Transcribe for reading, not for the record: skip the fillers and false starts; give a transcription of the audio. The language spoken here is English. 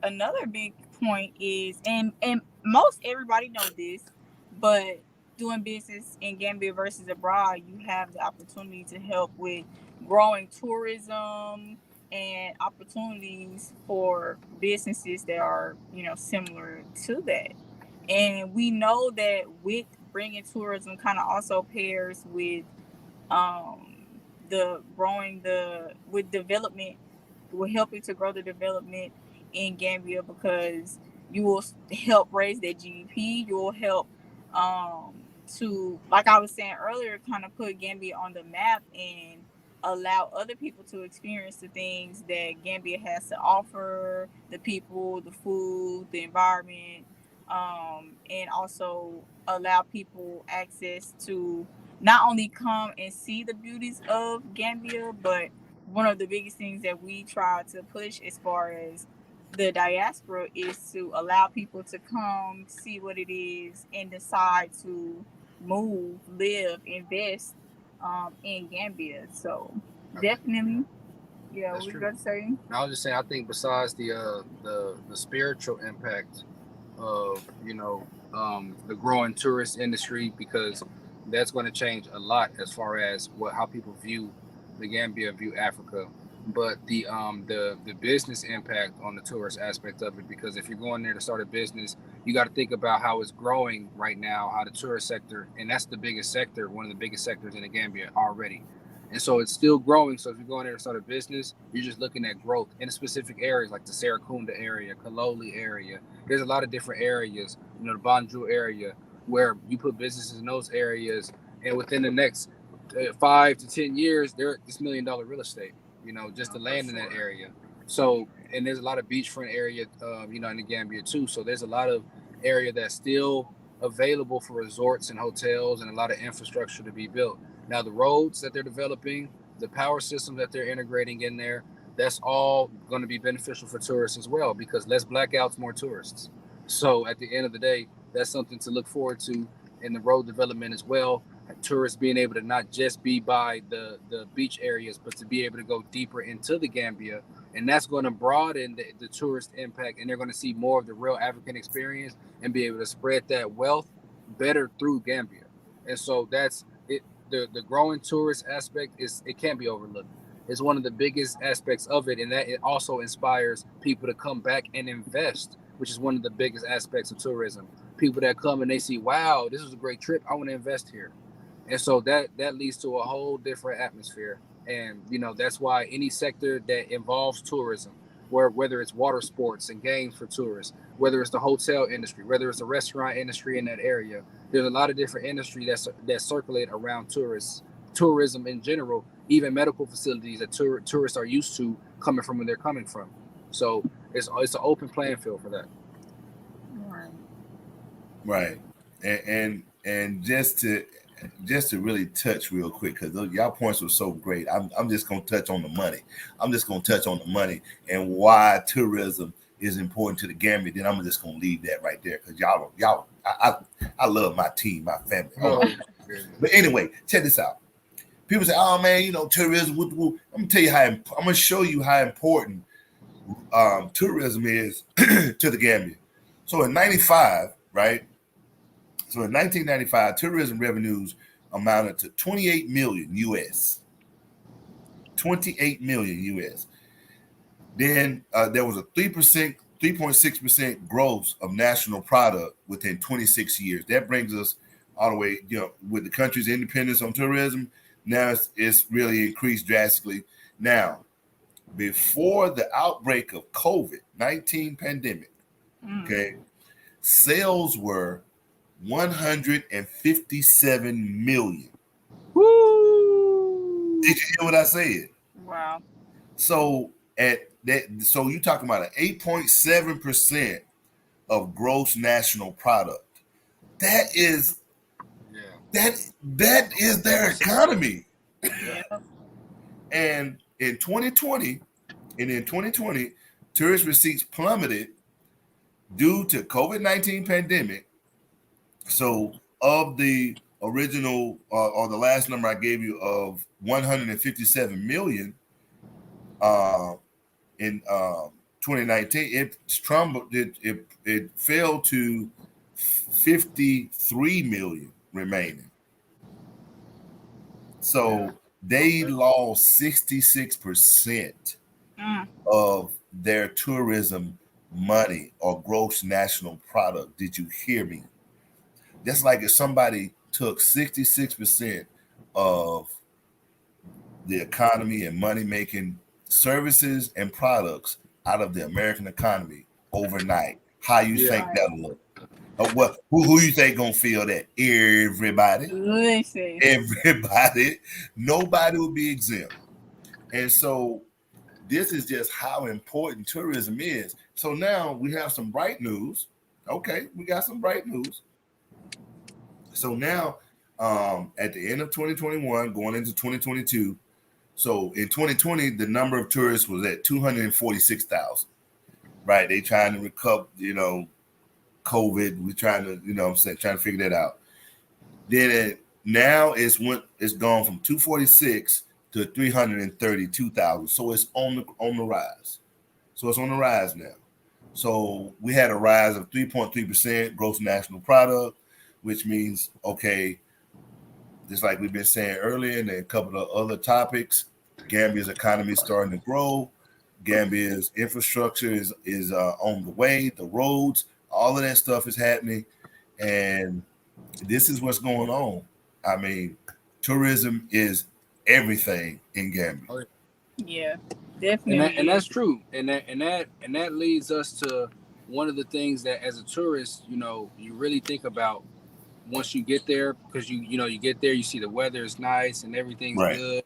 another big point is, and most everybody know this, but doing business in Gambia versus abroad, you have the opportunity to help with growing tourism and opportunities for businesses that are, similar to that. And we know that with bringing tourism kind of also pairs with um, the growing the with development, we're helping to grow the development in Gambia because you will help raise their GDP. You will help to, like I was saying earlier, kind of put Gambia on the map and allow other people to experience the things that Gambia has to offer, the people, the food, the environment, and also allow people access to not only come and see the beauties of Gambia, but one of the biggest things that we try to push as far as the diaspora is to allow people to come see what it is and decide to move, live, invest in Gambia. So definitely, yeah, That's we true. got to say. I was just saying, I think besides the spiritual impact of the growing tourist industry, because that's going to change a lot as far as how people view the Gambia, view Africa, but the business impact on the tourist aspect of it, because if you're going there to start a business, you got to think about how it's growing right now, how the tourist sector, and that's the biggest sector, one of the biggest sectors in the Gambia already. And so it's still growing. So if you're going there to start a business, you're just looking at growth in specific areas like the Serekunda area, Kaloli area. There's a lot of different areas, the Banjul area, where you put businesses in those areas, and within the next 5 to 10 years, it's $1 million real estate. Just to land in that area. So, and there's a lot of beachfront area, in the Gambia too. So there's a lot of area that's still available for resorts and hotels, and a lot of infrastructure to be built. Now, the roads that they're developing, the power systems that they're integrating in there, that's all going to be beneficial for tourists as well, because less blackouts, more tourists. So at the end of the day, that's something to look forward to in the road development as well. Tourists being able to not just be by the beach areas, but to be able to go deeper into the Gambia. And that's going to broaden the tourist impact, and they're going to see more of the real African experience and be able to spread that wealth better through Gambia. And so that's it. The growing tourist aspect it can't be overlooked. It's one of the biggest aspects of it, and that it also inspires people to come back and invest, which is one of the biggest aspects of tourism. People that come and they see, wow, this was a great trip, I want to invest here. And so that leads to a whole different atmosphere. And that's why any sector that involves tourism, whether it's water sports and games for tourists, whether it's the hotel industry, whether it's the restaurant industry in that area, there's a lot of different industry that circulate around tourists, tourism in general, even medical facilities that tourists are used to coming from where they're coming from. So it's an open playing field for that. Right. Right. And just to really touch real quick, because y'all points were so great. I'm just gonna touch on the money. I'm just gonna touch on the money and why tourism is important to the Gambia. Then I'm just gonna leave that right there, because I love my team, my family. Oh. But anyway, check this out. People say, "Oh man, tourism." I'm gonna tell you I'm gonna show you how important tourism is to the Gambia. So in '95, right? So in 1995, tourism revenues amounted to 28 million US. 28 million US. Then there was a 3.6% growth of national product within 26 years. That brings us all the way, with the country's independence on tourism. Now it's really increased drastically. Now, before the outbreak of COVID-19 pandemic, okay, sales were 157 million. Woo! Did you hear what I said? Wow. So you're talking about an 8.7% of gross national product. That is that is their economy. Yeah. And in 2020, tourist receipts plummeted due to COVID-19 pandemic. So of the original or the last number I gave you of 157 million in 2019, it fell to 53 million remaining. So they lost 66% of their tourism money or gross national product. Did you hear me? That's like if somebody took 66% of the economy and money making services and products out of the American economy overnight. How you think that'll look? Who you think gonna feel that? Everybody. Listen. Everybody. Nobody will be exempt. And so this is just how important tourism is. So now we have some bright news. Okay, we got some bright news. So now, at the end of 2021, going into 2022, so in 2020, the number of tourists was at 246,000. Right? They trying to recover, COVID. We're trying to, trying to figure that out. Then now it's gone from 246 to 332,000. So it's on the rise. So it's on the rise now. So we had a rise of 3.3% gross national product, which means, okay, just like we've been saying earlier, and a couple of other topics, Gambia's economy is starting to grow. Gambia's infrastructure is on the way. The roads, all of that stuff is happening, and this is what's going on. I mean, tourism is everything in Gambia. Yeah, definitely. And that's true. And that leads us to one of the things that, as a tourist, you really think about once you get there, because you get there, you see the weather is nice and everything's good.